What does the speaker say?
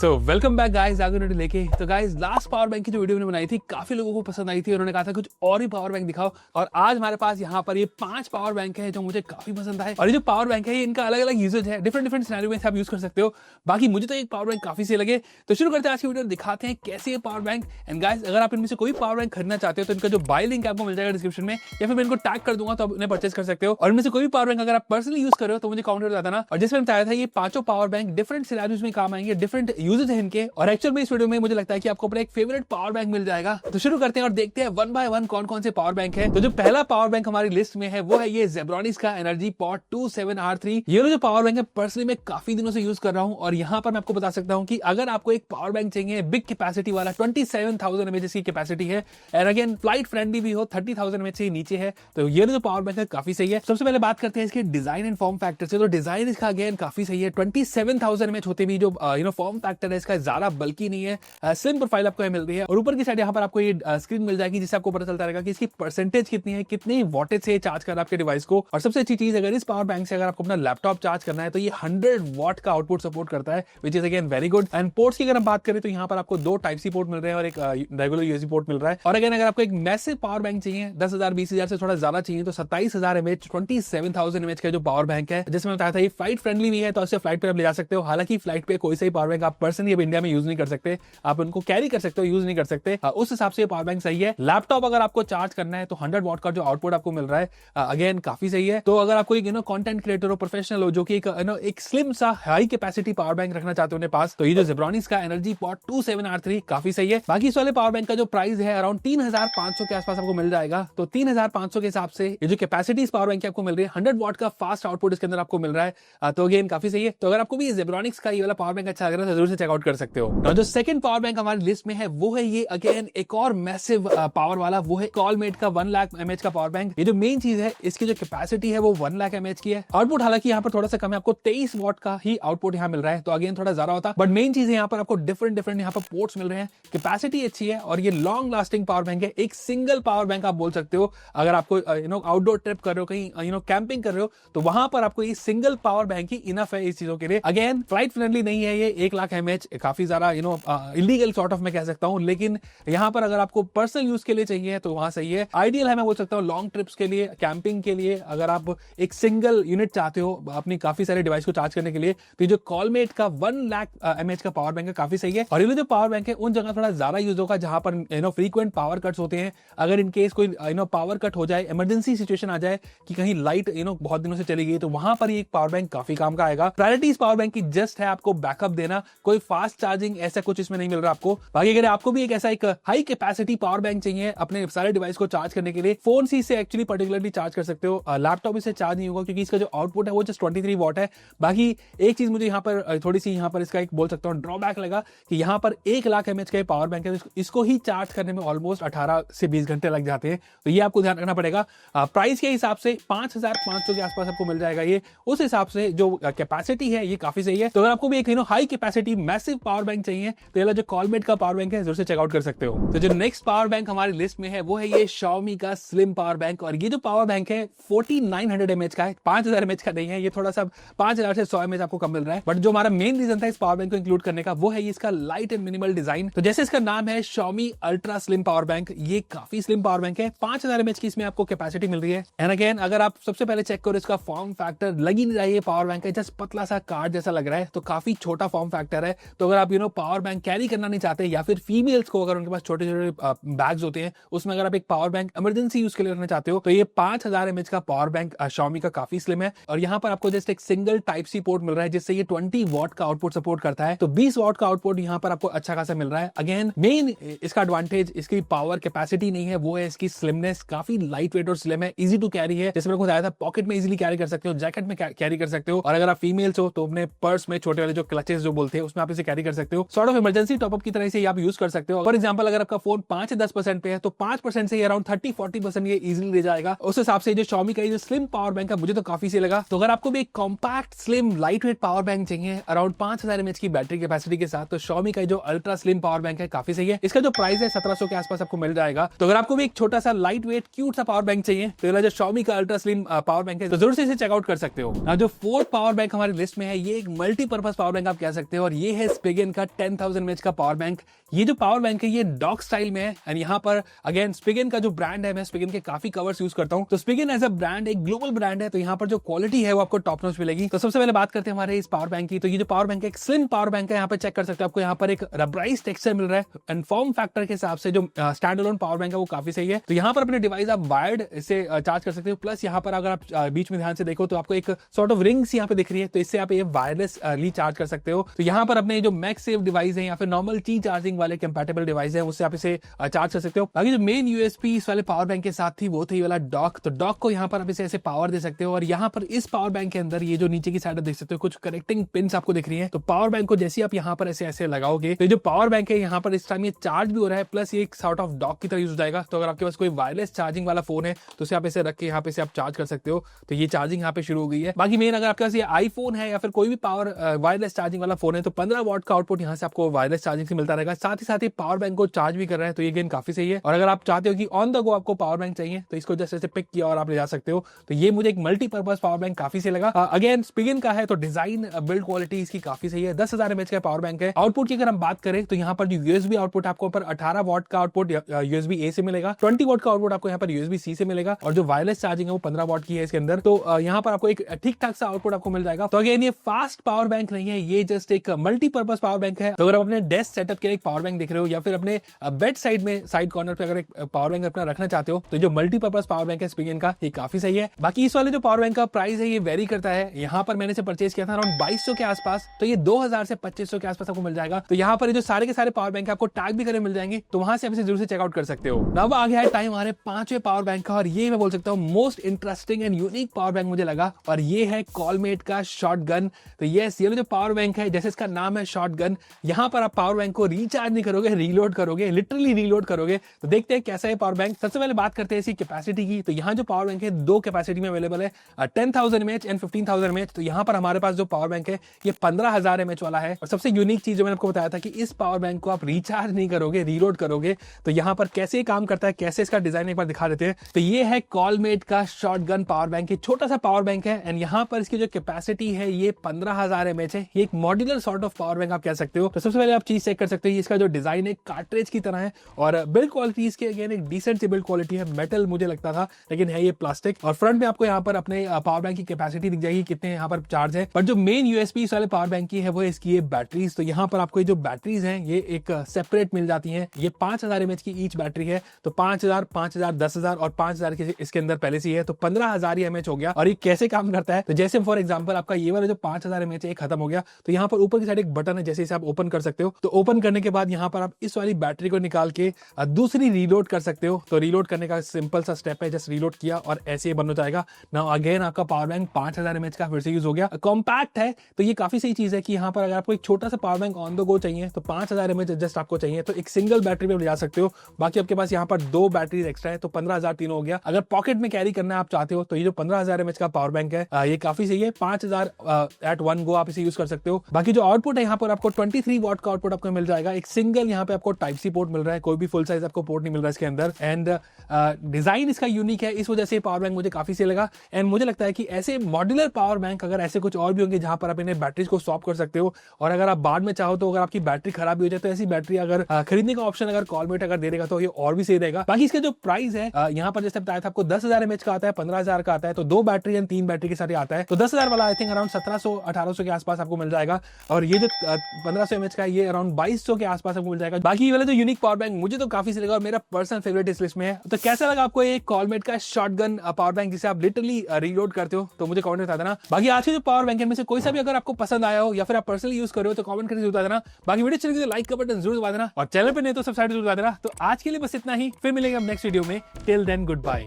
So welcome back guys, आगे video लेके। तो गाइस लास्ट पावर बैंक की जो वीडियो मैंने बनाई थी काफी लोगों को पसंद आई थी। उन्होंने कहा था कुछ और ही पावर बैंक दिखाओ, और आज हमारे पास यहाँ पर ये 5 पावर बैंक है जो मुझे काफी पसंद आए। और ये जो पावर बैंक है ये इनका अलग अलग यूजेज है, डिफरेंट सिनेरियो में आप यूज कर सकते हो। बाकी मुझे तो एक पावर बैंक काफी सही लगे, तो शुरू करते हैं आज की वीडियो, दिखाते हैं कैसे ये पावर बैंक। एंड गाइस अगर आप इनमें से कोई पावर बैंक खरीदना चाहते हो तो इनका जो बाय लिंक आपको मिल जाएगा डिस्क्रिप्शन में, या फिर मैं इनको टैग कर दूंगा तो आप उन्हें परचेज कर सकते हो। और इनमें से कोई भी पावर बैंक अगर आप पर्सनली यूज कर रहे हो तो मुझे कमेंट कर बताना। और जैसे मैंने बताया था ये पांचों पावर बैंक डिफरेंट सिनेरियोज में काम आएंगे, डिफरेंट यूजेज है इनके। और एक्चुअल में इस वीडियो में मुझे लगता है कि आपको अपना एक फेवरेट पावर बैंक मिल जाएगा। तो शुरू करते हैं और देखते हैं वन बाय वन कौन कौन से पावर बैंक है। तो जो पहला पावर बैंक हमारी लिस्ट में है वो है ये जेब्रॉनिक्स का एनर्जी पॉट 27R3। ये जो पावर बैंक है पर्सनली मैं काफी दिनों से यूज कर रहा हूं, और यहाँ पर मैं आपको बता सकता हूं कि अगर आपको एक पावर बैंक चाहिए बिग कैपेसिटी वाला, 27,000 mAh की कैपेसिटी है, एंड अगेन फ्लाइट फ्रेंडली भी हो, 30,000 mAh से नीचे है, तो ये जो पावर बैंक है काफी सही है। सबसे पहले बात करते हैं इसके डिजाइन एंड फॉर्म फैक्टर से। तो डिजाइन इसका अगेन काफी सही है, 27,000 mAh होते भी जो फॉर्म फैक्टर है इसका ज्यादा बल्कि नहीं है, स्लिम प्रोफाइल आपको मिल रही है। और ऊपर की साइड यहाँ पर आपको ये स्क्रीन मिल जाएगी जिससे आपको पता चलता रहेगा कि इसकी परसेंटेज कितनी है, कितनी वॉटेज से चार्ज कर रहा है आपके डिवाइस को। और सबसे अच्छी चीज, अगर इस पावर बैंक से अगर आपको अपना लैपटॉप चार्ज करना है तो ये 100 वॉट का आउटपुट सपोर्ट करता है, which is again very good. And ports की अगर हम बात करें तो यहाँ पर आपको 2 टाइप सी पोर्ट मिल रहे हैं और एक रेगुलर यूएसबी पोर्ट मिल रहा है। और अगेन अगर आपको एक मैसिव पावर बैंक चाहिए, 10,000 20,000 से थोड़ा ज्यादा चाहिए, तो 27,000 mAh 27,000 mAh का जो पावर बैंक है, जिसमें बताया था ये फ्लाइट फ्रेंडली भी है, तो उससे फ्लाइट पे आप ले जा सकते हो। हालांकि फ्लाइट पे कोई सा पावर बैंक आप पर्सनली अब इंडिया में यूज नहीं कर सकते, आप उनको कैरी कर सकते हो, यूज नहीं कर सकते। उस हिसाब से पावर बैंक सही है। लैपटॉप अगर आपको चार्ज करना है तो 100 वॉट का जो आउटपुट आपको मिल रहा है अगेन काफी सही है। तो अगर आपको एक कंटेंट क्रिएटर हो, प्रोफेशनल हो, जो कि एक स्लिम सा हाई कैपेसिटी पावर बैंक रखना चाहते हो अपने पास, तो ये जो जेब्रॉनिक्स का एनर्जी पॉट 27R3 काफी सही है। बाकी इस वाले पावर बैंक का जो प्राइस है अराउंड 3,500 के आसपास आपको मिल जाएगा। तो 3,500 के हिसाब से ये जो कैपेसिटी इस पावर बैंक की आपको मिल रही है, 100 वॉट का फास्ट आउटपुट इसके अंदर आपको मिल रहा है, तो अगेन काफी सही है। तो अगर आपको भी जेब्रॉनिक्स का ये वाला पावर बैंक अच्छा लग रहा है तो जरूर से चेकआउट कर सकते हो। जो सेकंड पावर बैंक हमारी लिस्ट में है वो है ये अगेन एक और मैसिव पावर वाला, वो है कॉलमेट का 1 लाख mAh का पावर बैंक। ये जो मेन चीज है इसकी जो कैपेसिटी है वो 1 लाख mAh की है। आउटपुट हालांकि यहाँ पर थोड़ा सा कम है, आपको 23 वॉट का ही आउटपुट यहाँ मिल रहा है, तो अगेन थोड़ा ज्यादा होता, बट मेन चीज है यहाँ पर आपको डिफरेंट यहाँ पर पोर्ट्स मिल रहे हैं, कैपेसिटी अच्छी है, और ये लॉन्ग लास्टिंग पावर बैंक है। एक सिंगल पावर बैंक आप बोल सकते हो, अगर आपको आउटडोर ट्रिप कर रहे हो, कहीं कैंपिंग कर रहे हो, तो वहां पर आपको ये सिंगल पावर बैंक ही इनफ है इस चीजों के लिए। अगेन फ्लाइट फ्रेंडली नहीं है ये, 1 लाख mAh काफी ज्यादा इलीगल सॉर्ट ऑफ मैं कह सकता हूं, लेकिन यहाँ पर अगर आपको पर्सनल यूज के लिए चाहिए तो वहां सही है, आइडियल है मैं बोल सकता हूँ लॉन्ग ट्रिप्स के लिए, कैंपिंग के लिए। अगर आप एक सिंगल यूनिट चाहते हो अपनी काफी सारे डिवाइस को चार्ज करने के लिए, तो जो कॉलमेट का 1 लाख mAh का पावर बैंक है काफी सही है। और ये जो पावर बैंक है उन जगह थोड़ा ज्यादा यूज होगा जहां पर फ्रीक्वेंट पावर कट्स होते हैं। अगर इन केस कोई पावर कट हो जाए, इमरजेंसी सिचुएशन आ जाए कि कहीं लाइट बहुत दिनों से चली गई, तो वहां पर ये पावर बैंक काफी काम का आएगा। प्रायोरिटी इस पावर बैंक की जस्ट है आपको बैकअप देना, कोई फास्ट चार्जिंग ऐसा कुछ इसमें नहीं मिल रहा आपको। बाकी अगर आपको भी एक ऐसा एक हाई कैपेसिटी पावर बैंक चाहिए अपने सारे डिवाइस को चार्ज करने के लिए, फोन से इसे एक्चुअली पर्टिकुलरली चार्ज कर सकते हो, लैपटॉप इसे चार्ज नहीं होगा क्योंकि इसका जो आउटपुट है वो जस्ट 23 वॉट है। बाकी एक चीज मुझे यहाँ पर थोड़ी सी यहाँ पर इसका एक बोल सकता हूँ ड्रॉबैक लगा कि यहाँ पर 1 लाख mAh का पावर बैंक है, इसको ही चार्ज करने में ऑलमोस्ट 18 से 20 घंटे लग जाते हैं, तो ये आपको ध्यान रखना पड़ेगा। प्राइस के हिसाब से 5,500 के आसपास आपको मिल जाएगा ये, उस हिसाब से जो कैपेसिटी है ये काफी सही है। तो अगर आपको भी एक high capacity massive power bank चाहिए तो ये जो कॉलमेट का पावर बैंक है जरूर से चेकआउट कर सकते हो। तो जो नेक्स्ट पावर बैंक हमारी लिस्ट में है वो है ये Xiaomi का स्लिम पावर बैंक। और ये जो पावर बैंक है 4900 mAh का है, 5,000 mAh का नहीं है, ये थोड़ा सा 5,000 से 100 mAh आपको कम मिल रहा है। बट जो हमारा मेन रीजन था इस पावर बैंक को इंक्लूड करने का वो है इसका लाइट एंड मिनिमल डिजाइन। तो जैसे इसका नाम है Xiaomi ultra slim power bank, ये काफी स्लिम पावर बैंक है, 5,000 mAh की इसमें आपको कैपेसिटी मिल रही है। एंड अगेन अगर आप सबसे पहले चेक करो इसका फॉर्म फैक्टर, लग ही नहीं रहा है ये पावर बैंक है, जस्ट पतला सा कार्ड जैसा लग रहा है, तो काफी छोटा फॉर्म फैक्टर है। तो अगर आप पावर बैंक कैरी करना नहीं चाहते, या फिर फीमेल्स को अगर उनके पास छोटे छोटे बैग्स होते हैं उसमें अगर आप एक पावर बैंक इमरजेंसी यूज के लिए रखना चाहते हो, तो ये 5,000 mAh का पावर बैंक Xiaomi का काफी स्लिम है। और यहाँ पर आपको जस्ट एक सिंगल टाइप सी पोर्ट मिल रहा है जिससे ये 20 वॉट का आउटपुट सपोर्ट करता है, तो 20 वॉट का आउटपुट यहाँ पर आपको अच्छा खासा मिल रहा है। अगेन मेन इसका एडवांटेज इसकी पावर कैपेसिटी नहीं है, वो है इसकी स्लिमनेस, काफी लाइट वेट और स्लिम है, इजी टू कैरी है। जैसे मेरे को बताया था पॉकेट में इजीली कैरी कर सकते हो, जैकेट में कैरी कर सकते हो, और अगर आप फीमेल्स हो तो अपने पर्स में छोटे वाले जो क्लचेस जो बोलते हैं उसमें आप इसे कैरी कर सकते हो। सॉर्ट ऑफ इमरजेंसी टॉपअप की तरह से आप यूज कर सकते हो। फॉर एग्जांपल अगर आपका फोन 5 से 10% पे है तो 5% से अराउंड 30-40% ये इजीली ले जाएगा। उस हिसाब से जो Xiaomi का जो स्लिम पावर बैंक है मुझे तो काफी सही लगा। तो अगर आपको भी एक compact slim light weight power bank चाहिए अराउंड 5,000 mAh की बैटरी कैपेसिटी के साथ, तो Xiaomi का जो अल्ट्रा स्लिम पावर बैंक है काफी सही है। इसका जो प्राइस है 1700 के आसपास आपको मिल जाएगा। तो अगर आपको भी एक छोटा सा लाइट वेट क्यूट सा पावर बैंक चाहिए तो जो Xiaomi का अल्ट्रा स्लिम पावर बैंक है तो जरूर से इसे चेकआउट कर सकते हो। जो फोर्थ पावर बैंक हमारी लिस्ट में है ये एक मल्टीपर्पज पावर बैंक आप कह सकते हो, और ये ये है स्पिगेन का 10,000 mAh का पावर बैंक। ये जो पावर बैंक है ये डॉक स्टाइल में है एंड यहाँ पर अगेन स्पिगेन का जो ब्रांड है, मैं स्पिगेन के काफी कवर्स यूज करता हूँ, तो स्पिगेन एज अ ब्रांड एक ग्लोबल ब्रांड है, तो यहाँ पर जो क्वालिटी है वो आपको टॉप नॉच मिलेगी। तो सबसे पहले बात करते हैं हमारे इस पावर बैंक की। तो ये जो पावर बैंक है एक स्लिम पावर बैंक है, यहाँ पर चेक कर सकते हो, आपको यहाँ पर एक रबराइज टेक्सचर मिल रहा है एंड फॉर्म फैक्टर के हिसाब से जो स्टैंड अलोन पावर बैंक है वो काफी सही है। तो यहाँ पर अपने डिवाइस आप वायर्ड से चार्ज कर सकते हो, प्लस यहाँ पर अगर आप बीच में ध्यान से देखो तो आपको एक सॉर्ट ऑफ रिंग्स यहाँ पे दिख रही है, तो इससे आप ये वायरलेसली चार्ज कर सकते हो। तो यहाँ पर अपने जो मैक्स सेफ डिवाइस है या फिर नॉर्मल टी चार्जिंग वाले कंपैटिबल डिवाइस है उससे आप इसे चार्ज कर सकते हो। बाकी जो मेन यूएसपी इस वाले पावर बैंक के साथ थी वो थी वाला डॉक, तो डॉक को यहाँ पर आप इसे ऐसे पावर दे सकते हो और यहाँ पर इस पावर बैंक के अंदर ये जो नीचे की साइड देख सकते हो कुछ कनेक्टिंग पिन्स आपको दिख रही है। तो पावर बैंक को जैसे आप यहाँ पर ऐसे ऐसे लगाओगे तो जो पावर बैंक है यहाँ पर इस टाइम ये चार्ज भी हो रहा है, प्लस ये एक सॉर्ट ऑफ डॉक की तरह यूज हो जाएगा। तो अगर आपके पास कोई वायरलेस चार्जिंग वाला फोन है तो उसे आप इसे रख के यहाँ पे से आप चार्ज कर सकते हो, तो ये चार्जिंग यहाँ पे शुरू हो गई है। बाकी मेन अगर आपके पास ये आईफोन है या फिर कोई भी पावर वायरलेस चार्जिंग वाला फोन है तो 15 वॉट का आउटपुट यहाँ से आपको वायरलेस चार्जिंग से मिलता रहेगा, साथ ही पावर बैंक को चार्ज भी कर रहा है, तो ये गेन काफी सही है। और अगर आप चाहते हो कि ऑन द गो आपको पावर बैंक चाहिए तो इसको जैसे पिक किया और आप ले जा सकते हो, तो ये मुझे एक मल्टीपर्पज पावर बैंक काफी सही लगा। अगेन स्पिगेन का है तो डिजाइन बिल्ड क्वालिटी इसकी काफी सही है। 10,000 mAh का पावर बैंक है। आउटपुट की अगर हम बात करें तो यहाँ पर जो यूएसबी आउटपुट आपको ऊपर 18 वॉट का आउटपुट यूएसबी ए से मिलेगा, 20 वॉट का आउटपुट आपको यहाँ पर यूएसबी सी से मिलेगा और जो वायरलेस चार्जिंग है वो 15 वॉट की है इसके अंदर। तो यहाँ पर आपको एक ठीक ठाक सा आउटपुट आपको मिल जाएगा। तो अगेन ये फास्ट पावर बैंक नहीं है, ये जस्ट एक मल्टीपर्पज पावर बैंक है। तो अगर आप अपने डेस्क सेटअप के लिए एक पावर बैंक देख रहे हो या फिर अपने बेड साइड में साइड कॉर्नर पे अगर एक पावर बैंक अपना रखना चाहते हो तो जो मल्टीपर्पज पावर बैंक है स्पिगेन का ये काफी सही है। बाकी इस वाले जो पावर बैंक का प्राइस है ये वेरी करता है। यहाँ पर मैंने इसे परचेज किया था अराउंड 2200 के आसपास, तो ये 2000 से 2500 के आसपास आपको मिल जाएगा। तो यहाँ पर जो सारे के सारे पावर बैंक आपको टैग भी करे मिल जाएंगे, तो वहां से आप इसे जरूर से चेकआउट कर सकते हो। अब आ गया है टाइम हमारे 5वें पावर बैंक का और ये मैं बोल सकता हूँ most interesting and unique power bank मुझे लगा, और ये है कॉलमेट का शॉटगन। तो यस, ये जो पावर बैंक है जैसे इसका नाम है शॉटगन, यहाँ पर आप पावर बैंक को रिचार्ज नहीं करोगे, रीलोड करोगे, लिटरली रीलोड करोगे। तो देखते हैं कैसा है पावर बैंक। सबसे पहले बात करते हैं इसकी कैपेसिटी की। तो यहाँ जो पावर बैंक है दो कैपेसिटी में अवेलेबल है, 10,000 mAh एंड 15,000 mAh। तो यहाँ पर हमारे पास जो पावर बैंक है ये 15,000 mAh वाला है। और सबसे यूनिक चीज जो मैंने आपको बताया था कि इस पावर बैंक को आप रिचार्ज नहीं करोगे, रीलोड करोगे। तो यहाँ पर कैसे काम करता है, कैसे इसका डिजाइन एक बार दिखा देते हैं। तो ये है कॉलमेट का शॉटगन पावर बैंक, ये छोटा सा पावर बैंक है एंड यहाँ पर इसकी जो कैपेसिटी है ये 15,000 mAh है। ये एक modular sort of power bank आप कह सकते हो। तो सबसे पहले आप चीज चेक कर सकते हो, इसका जो डिजाइन है कार्ट्रिज की तरह है और बिल्ड क्वालिटी इसके अगेन एक डिसेंट सी बिल्ड क्वालिटी है। मेटल मुझे लगता था लेकिन है ये प्लास्टिक। और फ्रंट में आपको यहाँ पर अपने पावर बैंक की कैपेसिटी दिख जाएगी, कितने यहाँ पर चार्ज है। पर जो मेन यूएसपी वाले पावर बैंक की है वो इसकी बैटरीज। तो यहाँ पर आपको ये जो बैटरीज हैं ये एक सेपरेट मिल जाती हैं। ये 5,000 mAh की ईच बैटरी है। तो 5,000, 5,000, 10,000 और 5,000 की इसके अंदर पहले से ही है, तो 15,000 mAh हो गया। और ये कैसे काम करता है, तो जैसे फॉर एग्जांपल आपका ये वाला जो 5,000 mAh है खत्म हो गया, तो यहाँ पर ऊपर की साइड एक बटन है, जैसे इसे आप ओपन कर सकते हो। तो ओपन करने के बाद यहाँ पर आप इस वाली बैटरी को निकाल के दूसरी रीलोड कर सकते हो। तो रीलोड करने का सिंपल सा स्टेप है, जस्ट रीलोड किया और ऐसे ही बंद हो जाएगा। नाउ अगेन आपका पावर बैंक 5,000 mAh का फिर से यूज हो गया। कॉम्पैक्ट है तो ये काफी सही चीज है कि यहाँ पर अगर आपको एक छोटा सा power bank on the go चाहिए तो 5,000 mAh जस्ट आपको चाहिए तो एक सिंगल बैटरी में ले जा सकते हो। बाकी आपके पास यहाँ पर दो बैटरी एक्स्ट्रा है तो 15,000 तीनों हो गया। अगर पॉकेट में कैरी करना आप चाहते हो तो ये जो 15,000 mAh का पावर बैंक है ये काफी सही है। 5,000 एट वन गो आप इसे यूज कर सकते हो। बाकी जो आउटपुट है यहाँ पर आपको 23 वॉट का आउटपुट आपको मिल जाएगा। एक सिंगल यहाँ पे आपको टाइप सी पोर्ट मिल रहा है, कोई भी फुल साइज आपको पोर्ट नहीं मिल रहा है इसके अंदर। एंड डिजाइन इसका यूनिक है, इस वजह से पावर बैंक मुझे काफी सही लगा। एंड मुझे लगता है कि ऐसे मॉड्यूलर पावर बैंक अगर ऐसे कुछ और भी होंगे जहां पर आप इन्हें बैटरीज को स्वैप कर सकते हो, और अगर आप बाद में चाहो तो अगर आपकी बैटरी खराब भी हो जाए तो ऐसी बैटरी अगर खरीदने का ऑप्शन अगर कॉलमेट अगर दे देगा तो ये और भी सही रहेगा। बाकी इसका जो प्राइस है यहाँ पर जैसे बताया था आपको 10,000 mAh का आता है, 15,000 का आता है, तो दो बैटरी एंड 3 बैटरी के साथ आता है। तो 10,000 वाला आई थिंक अराउंड 1700-1800 के आसपास आपको मिल जाएगा, और ये जो 1500 mAh का ये अराउंड 2200 के आसपास आपको मिल जाएगा। बाकी ये वाला जो यूनिक पावर बैंक मुझे तो काफी सही लगा और मेरा पर्सनल फेवरेट इस लिस्ट में है। तो कैसा लगा आपको ये कॉलमेट का शॉटगन पावर बैंक जिसे आप लिटरली रीलोड करते हो, तो मुझे कमेंट में बता देना। बाकी आज के जो पावर बैंक में से कोई सा भी अगर आपको पसंद आया हो या फिर आप पर्सनली यूज कर रहे हो तो कमेंट करके बता देना। बाकी वीडियो चैनल के लाइक का बटन जरूर दबा देना और चैनल पे नहीं तो सब्सक्राइब जरूर दबा देना। तो आज के लिए बस इतना ही, फिर मिलेंगे हम नेक्स्ट वीडियो में। Till then good bye.